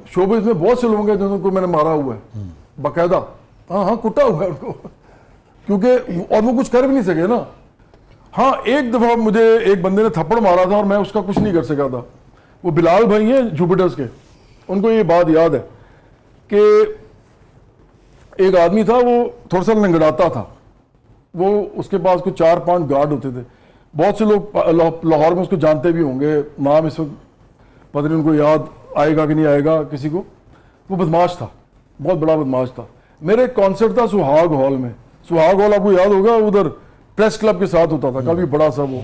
Showbiz में बहुत से लोग हैं जिनको मैंने मारा हुआ है बाकायदा, हाँ कुटा हुआ है उनको, क्योंकि और वो कुछ कर भी नहीं सके ना। हाँ एक दफ़ा मुझे एक बंदे ने थप्पड़ मारा था और मैं उसका कुछ नहीं कर सका था। वो बिलाल भाई हैं जुपिटर्स के, उनको ये बात याद है कि एक आदमी था, वो थोड़ा सा लंगड़ाता था, वो उसके पास कुछ 4-5 गार्ड होते थे। बहुत से लोग लाहौर में उसको जानते भी होंगे, नाम इस वक्त पता नहीं उनको याद आएगा कि नहीं आएगा किसी को। वो बदमाश था, बहुत बड़ा बदमाश था। मेरे एक कॉन्सर्ट था सुहाग हॉल में, सुहाग हॉल आपको याद होगा, उधर प्रेस क्लब के साथ होता था, काफ़ी बड़ा सा वो।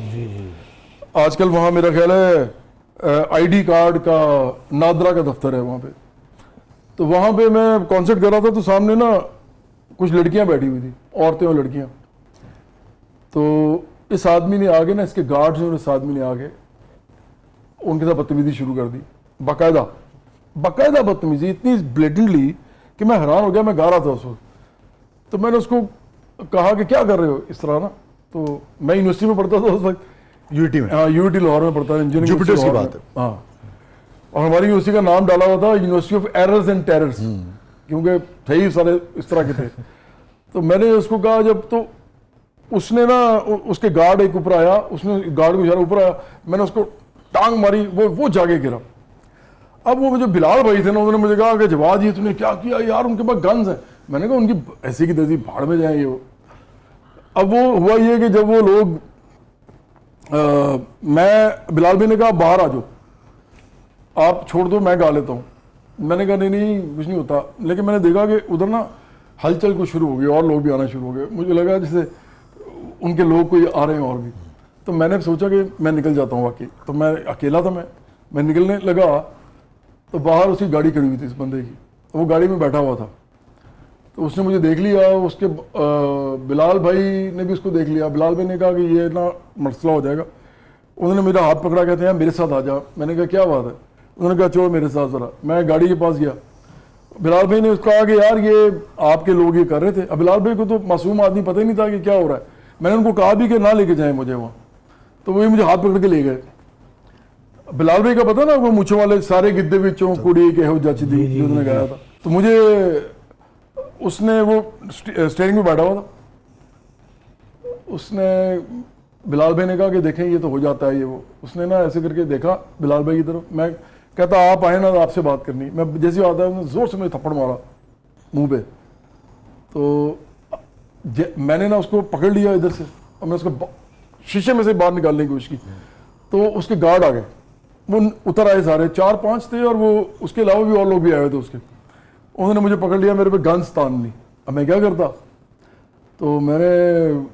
आजकल वहाँ मेरा ख्याल है आईडी कार्ड का नादरा का दफ्तर है वहाँ पे। तो वहाँ पे मैं कॉन्सर्ट कर रहा था, तो सामने ना कुछ लड़कियाँ बैठी हुई थी, औरतें और लड़कियाँ। तो इस आदमी ने आगे ना, इसके गार्ड्स ने, इस आदमी ने आगे उनके साथ बदतमीजी शुरू कर दी, बाकायदा बदतमीजी, इतनी ब्लेटेंटली कि मैं हैरान हो गया। मैं गा रहा था उस वक्त, तो मैंने उसको कहा कि क्या कर रहे हो इस तरह ना। तो मैं यूनिवर्सिटी में पढ़ता था उस वक्त, यूटी में, हाँ यूनिटी लाहौर में पढ़ता था, इंजीनियरिंग जुपिटर्स की बात है। हाँ, और हमारी यूनिवर्सिटी का नाम डाला हुआ था university of errors and terrors, क्योंकि थे ही सारे इस तरह के थे। तो मैंने उसको कहा जब, तो उसने ना उसके गार्ड एक ऊपर आया, उसने गार्ड को इशारा ऊपर आया, मैंने उसको टांग मारी, वो जाके गिरा। अब वो जो बिलाल भाई थे ना, उन्होंने मुझे कहा कि जवाद ये तूने क्या किया यार, उनके पास गन्स हैं। मैंने कहा उनकी ऐसी की तैसी भाड़ में जाएंगे वो। अब वो हुआ ये कि जब वो लोग मैं बिलाल भाई ने कहा बाहर आ जाओ, आप छोड़ दो मैं गा लेता हूँ। मैंने कहा नहीं कुछ नहीं होता। लेकिन मैंने देखा कि उधर ना हलचल कुछ शुरू हो गई और लोग भी आना शुरू हो गए। मुझे लगा जैसे उनके लोग कोई आ रहे हैं और भी। तो मैंने सोचा कि मैं निकल जाता हूँ वाकई। तो मैं अकेला था, मैं निकलने लगा तो बाहर उसकी गाड़ी खड़ी हुई थी इस बंदे की, तो वो गाड़ी में बैठा हुआ था। तो उसने मुझे देख लिया, उसके बिलाल भाई ने भी उसको देख लिया। बिलाल भाई ने कहा कि ये ना मसला हो जाएगा। उन्होंने मेरा हाथ पकड़ा, कहते हैं मेरे साथ आ जा। मैंने कहा क्या बात है? उन्होंने कहा चलो मेरे साथ ज़रा। मैं गाड़ी के पास गया, बिलाल भाई ने उसको कहा कि यार ये आपके लोग ये कर रहे थे। अब बिलाल भाई को तो मासूम आदमी पता ही नहीं था कि क्या हो रहा है। मैंने उनको कहा भी कि ना लेके जाएं मुझे वहाँ, तो वही मुझे हाथ पकड़ के ले गए। बिलाल भाई का पता ना, वो मुँछों वाले सारे गिद्दे बिचों कुड़ी के हो जाची दी जो उन्होंने गाया था। तो मुझे उसने वो स्टीयरिंग में बैठा हुआ था, उसने बिलाल भाई ने कहा कि देखें ये तो हो जाता है ये वो। उसने ना ऐसे करके देखा बिलाल भाई की तरफ। मैं कहता आप आए ना, आपसे बात करनी। मैं जैसे आता है जोर से मुझे थप्पड़ मारा मुंह पे। तो मैंने ना उसको पकड़ लिया इधर से और मैं उसको शीशे में से बाहर निकालने की कोशिश की। तो उसके गार्ड आ गए, वो उतर आए सारे, 4-5 थे और वो उसके अलावा भी और लोग भी आए हुए थे उसके। उन्होंने मुझे पकड़ लिया, मेरे पे गन्स तान ली। अब मैं क्या करता? तो मैंने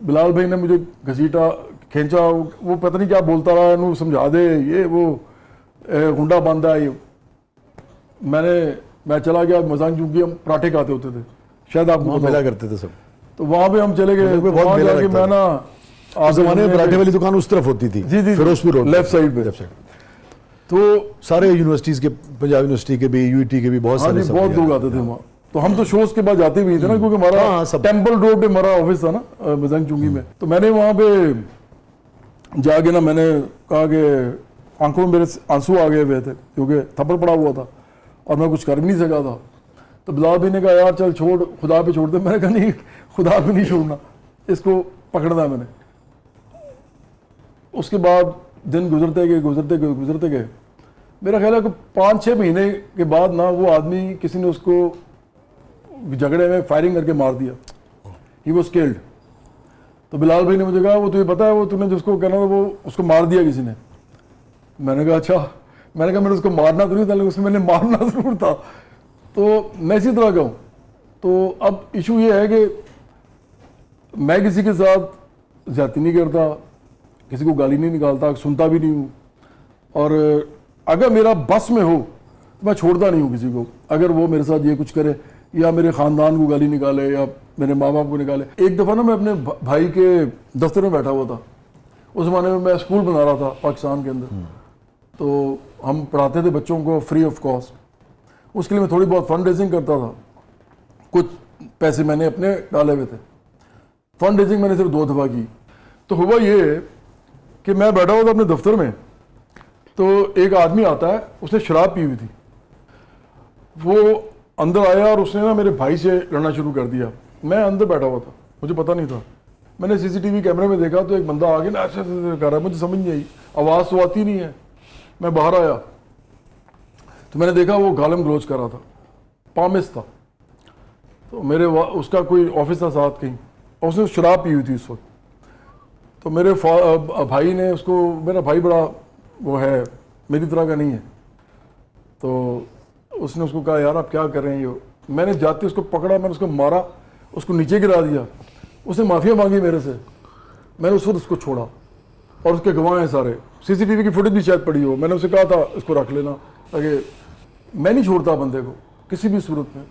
बिलाल भाई ने मुझे घसीटा खींचा, वो पता नहीं क्या बोलता रहा, इन्हों समझा दे ये वो गुंडा बांधा है ये। मैं चला गया मजाक, चूंकि हम पराठे खाते होते थे, शायद आपको मिला करते थे सब। तो वहाँ पे हम चले गए। बहुत मेला लगता मैं ना उस जमाने में पराठे वाली दुकान उस तरफ होती थी, जी फिरोजपुर रोड लेफ्ट साइड पे। तो सारे यूनिवर्सिटीज के, पंजाब यूनिवर्सिटी के भी, यूईटी के भी बहुत सारे, बहुत लोग आते थे वहाँ। तो हम तो शोज के बाद जाते भी थे ना, क्योंकि हमारा टेम्पल रोड पे हमारा ऑफिस था ना मजंग चुंगी में। तो मैंने वहाँ पे जाके ना मैंने कहा कि आंखों में मेरे आंसू आ गए हुए थे, क्योंकि थप्पड़ पड़ा हुआ था और मैं कुछ कर भी नहीं सका था। तो बिलाल भाई ने कहा यार चल छोड़, खुदा पे छोड़ दे। मैंने कहा नहीं, खुदा पे नहीं छोड़ना, इसको पकड़ना मैंने। उसके बाद दिन गुजरते गए। मेरा ख्याल है कि 5-6 महीने के बाद ना वो आदमी, किसी ने उसको झगड़े में फायरिंग करके मार दिया। He was killed. तो बिलाल भाई ने मुझे कहा वो तुझे पता है वो तूने जिसको कहना था वो उसको मार दिया किसी ने। मैंने कहा अच्छा। मैंने कहा मैंने उसको मारना तो नहीं था, लेकिन उसको मैंने मारना ज़रूर था। तो मैं इसी तरह का हूँ। तो अब इशू ये है कि मैं किसी के साथ ज़्यादती नहीं करता, किसी को गाली नहीं निकालता, सुनता भी नहीं हूँ। और अगर मेरा बस में हो तो मैं छोड़ता नहीं हूँ किसी को। अगर वो मेरे साथ ये कुछ करे या मेरे ख़ानदान को गाली निकाले या मेरे माँ बाप को निकाले। एक दफ़ा ना मैं अपने भाई के दफ्तर में बैठा हुआ था। उस ज़माने में मैं स्कूल बना रहा था पाकिस्तान के अंदर। तो हम पढ़ाते थे बच्चों को फ्री ऑफ कॉस्ट। उसके लिए मैं थोड़ी बहुत फंड रेजिंग करता था। कुछ पैसे मैंने अपने डाले हुए थे। फंड रेजिंग मैंने सिर्फ 2 दफ़ा की। तो हुआ ये कि मैं बैठा हुआ था अपने दफ्तर में, तो एक आदमी आता है, उसने शराब पी हुई थी। وہ اندر آیا اور اس نے نا میرے بھائی سے لڑنا شروع کر دیا. میں اندر بیٹھا ہوا تھا, مجھے پتہ نہیں تھا. میں نے سی سی ٹی وی کیمرے میں دیکھا تو ایک بندہ آگے نا ایسے کر رہا ہے, مجھے سمجھ نہیں آئی, آواز تو آتی نہیں ہے. میں باہر آیا تو میں نے دیکھا وہ گالم گلوچ کر رہا تھا, پامس تھا. تو میرے اس کا کوئی آفس تھا ساتھ کہیں, اور اس نے شراب پی ہوئی تھی اس وقت. تو میرے بھائی نے اس کو, میرا بھائی بڑا وہ ہے, میری طرح کا نہیں ہے, تو اس نے اس کو کہا یار آپ کیا کر رہے ہیں یہ. میں نے جاتے اس کو پکڑا, میں نے اس کو مارا, اس کو نیچے گرا دیا. اس نے معافیا مانگی میرے سے, میں نے اس وقت اس کو چھوڑا, اور اس کے گواہ ہیں سارے. سی سی ٹی وی کی فوٹیج بھی شاید پڑی ہو. میں نے اسے کہا تھا اس کو رکھ لینا, تاکہ میں نہیں چھوڑتا بندے کو کسی بھی صورت میں.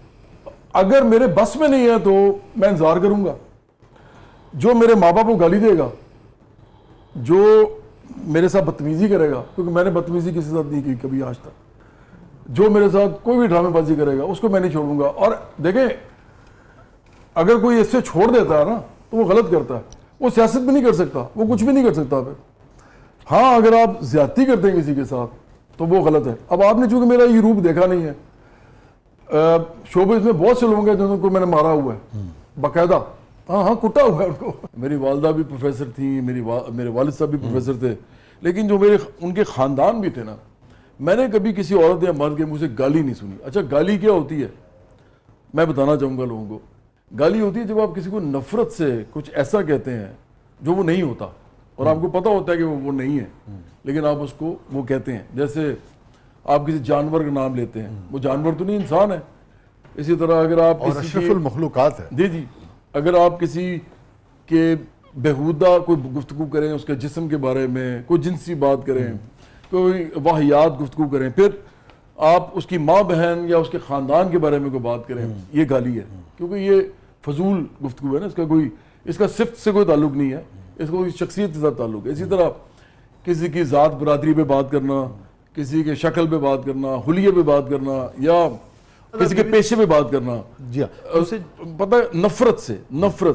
اگر میرے بس میں نہیں ہے تو میں انتظار کروں گا. جو میرے ماں باپ کو گالی دے گا, جو میرے ساتھ بدتمیزی کرے گا, کیونکہ میں نے بدتمیزی کسی ساتھ نہیں کی کبھی آج تک, جو میرے ساتھ کوئی بھی ڈرامے بازی کرے گا اس کو میں نہیں چھوڑوں گا. اور دیکھیں اگر کوئی اس سے چھوڑ دیتا ہے نا تو وہ غلط کرتا ہے. وہ سیاست بھی نہیں کر سکتا, وہ کچھ بھی نہیں کر سکتا پھر. ہاں اگر آپ زیادتی کرتے ہیں کسی کے ساتھ تو وہ غلط ہے. اب آپ نے چونکہ میرا یہ روپ دیکھا نہیں ہے, شوبز میں بہت سے لوگ ہیں جن کو میں نے مارا ہوا ہے باقاعدہ, ہاں کٹا ہوا ہے ان کو. میری والدہ بھی پروفیسر تھیں, میرے والد صاحب بھی پروفیسر تھے, لیکن جو ان کے خاندان بھی تھے نا, میں نے کبھی کسی عورت یا مرد کے منہ سے گالی نہیں سنی. اچھا گالی کیا ہوتی ہے میں بتانا چاہوں گا لوگوں کو. گالی ہوتی ہے جب آپ کسی کو نفرت سے کچھ ایسا کہتے ہیں جو وہ نہیں ہوتا, اور آپ کو پتہ ہوتا ہے کہ وہ نہیں ہے, لیکن آپ اس کو وہ کہتے ہیں. جیسے آپ کسی جانور کا نام لیتے ہیں, وہ جانور تو نہیں, انسان ہے. اسی طرح اگر آپ اور اشرف المخلوقات ہے. جی اگر آپ کسی کے بیہودہ کوئی گفتگو کریں, اس کے جسم کے بارے میں کوئی جنسی بات کریں, کوئی واہیات گفتگو کریں, پھر آپ اس کی ماں بہن یا اس کے خاندان کے بارے میں کوئی بات کریں, یہ گالی ہے. کیونکہ یہ فضول گفتگو ہے نا, اس کا صفت سے کوئی تعلق نہیں ہے, اس کو شخصیت کے ساتھ تعلق ہے. اسی طرح کسی کی ذات برادری پہ بات کرنا, کسی کے شکل پہ بات کرنا, حلیے پہ بات کرنا, یا کسی کے پیشے پہ بات کرنا, جی پتہ ہے نفرت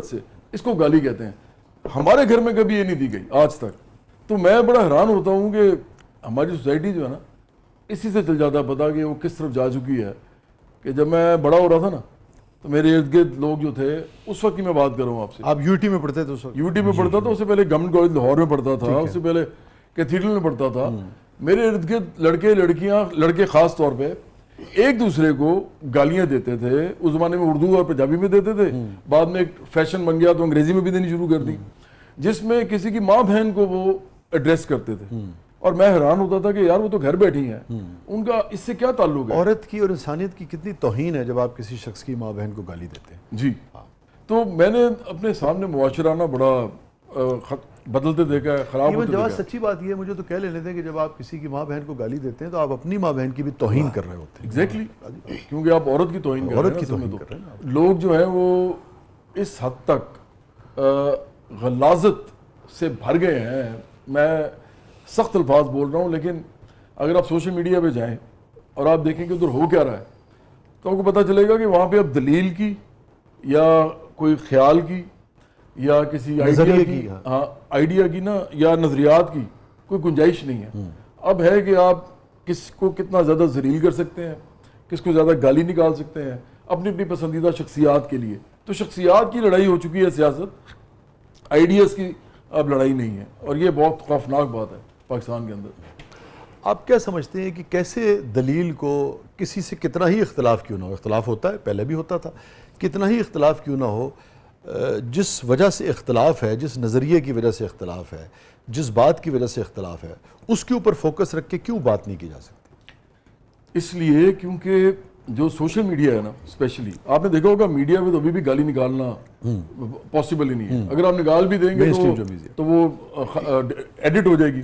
سے اس کو گالی کہتے ہیں. ہمارے گھر میں کبھی یہ نہیں دی گئی آج تک. تو میں بڑا حیران ہوتا ہوں کہ ہماری سوسائٹی جو ہے نا, اسی سے چل جاتا ہے پتا کہ وہ کس طرف جا چکی ہے. کہ جب میں بڑا ہو رہا تھا نا تو میرے ارد گرد لوگ جو تھے, اس وقت کی میں بات کر رہا ہوں آپ سے, آپ یو ٹی میں پڑھتے تھے اس وقت؟ یو ٹی میں پڑھتا تھا, اس سے پہلے گورنمنٹ کالج لاہور میں پڑھتا تھا, اس سے پہلے کیتھیڈرل میں پڑھتا تھا. میرے ارد گرد لڑکے لڑکیاں, لڑکے خاص طور پہ ایک دوسرے کو گالیاں دیتے تھے. اس زمانے میں اردو اور پنجابی میں دیتے تھے, بعد میں ایک فیشن بن گیا تو انگریزی میں بھی دینی شروع کر دی, جس میں کسی کی ماں بہن کو وہ ایڈریس کرتے تھے. اور میں حیران ہوتا تھا کہ یار وہ تو گھر بیٹھی ہیں, ان کا اس سے کیا تعلق ہے. عورت کی اور انسانیت کی کتنی توہین ہے جب آپ کسی شخص کی ماں بہن کو گالی دیتے ہیں. جی تو میں نے اپنے سامنے معاشرانہ بڑا بدلتے دیکھا ہے, خراب ہوتے دیکھا ہے. سچی بات یہ ہے, مجھے تو کہہ لینے تھے کہ جب آپ کسی کی ماں بہن کو گالی دیتے ہیں تو آپ اپنی ماں بہن کی بھی توہین کر رہے ہوتے ہیں. ایگزیکٹلی, کیونکہ آپ عورت کی توہین کر رہے ہیں. لوگ جو ہیں وہ اس حد تک غلاظت سے بھر گئے ہیں. میں سخت الفاظ بول رہا ہوں, لیکن اگر آپ سوشل میڈیا پہ جائیں اور آپ دیکھیں کہ ادھر ہو کیا رہا ہے تو آپ کو پتہ چلے گا کہ وہاں پہ اب دلیل کی یا کوئی خیال کی یا کسی آئیڈیا کی نا, یا نظریات کی کوئی گنجائش نہیں ہے. اب ہے کہ آپ کس کو کتنا زیادہ ذلیل کر سکتے ہیں, کس کو زیادہ گالی نکال سکتے ہیں اپنی اپنی پسندیدہ شخصیات کے لیے. تو شخصیات کی لڑائی ہو چکی ہے سیاست, آئیڈیاز کی اب لڑائی نہیں ہے, اور یہ بہت خوفناک بات ہے پاکستان کے اندر. آپ کیا سمجھتے ہیں کہ کیسے دلیل کو, کسی سے کتنا ہی اختلاف کیوں نہ ہو, اختلاف ہوتا ہے, پہلے بھی ہوتا تھا, کتنا ہی اختلاف کیوں نہ ہو, جس وجہ سے اختلاف ہے, جس نظریے کی وجہ سے اختلاف ہے, جس بات کی وجہ سے اختلاف ہے, اس کے اوپر فوکس رکھ کے کیوں بات نہیں کی جا سکتی؟ اس لیے کیونکہ جو سوشل میڈیا ہے نا, اسپیشلی آپ نے دیکھا ہوگا میڈیا میں تو ابھی بھی گالی نکالنا پاسبل ہی نہیں ہے. اگر آپ نکال بھی دیں گے تو وہ ایڈٹ ہو جائے گی.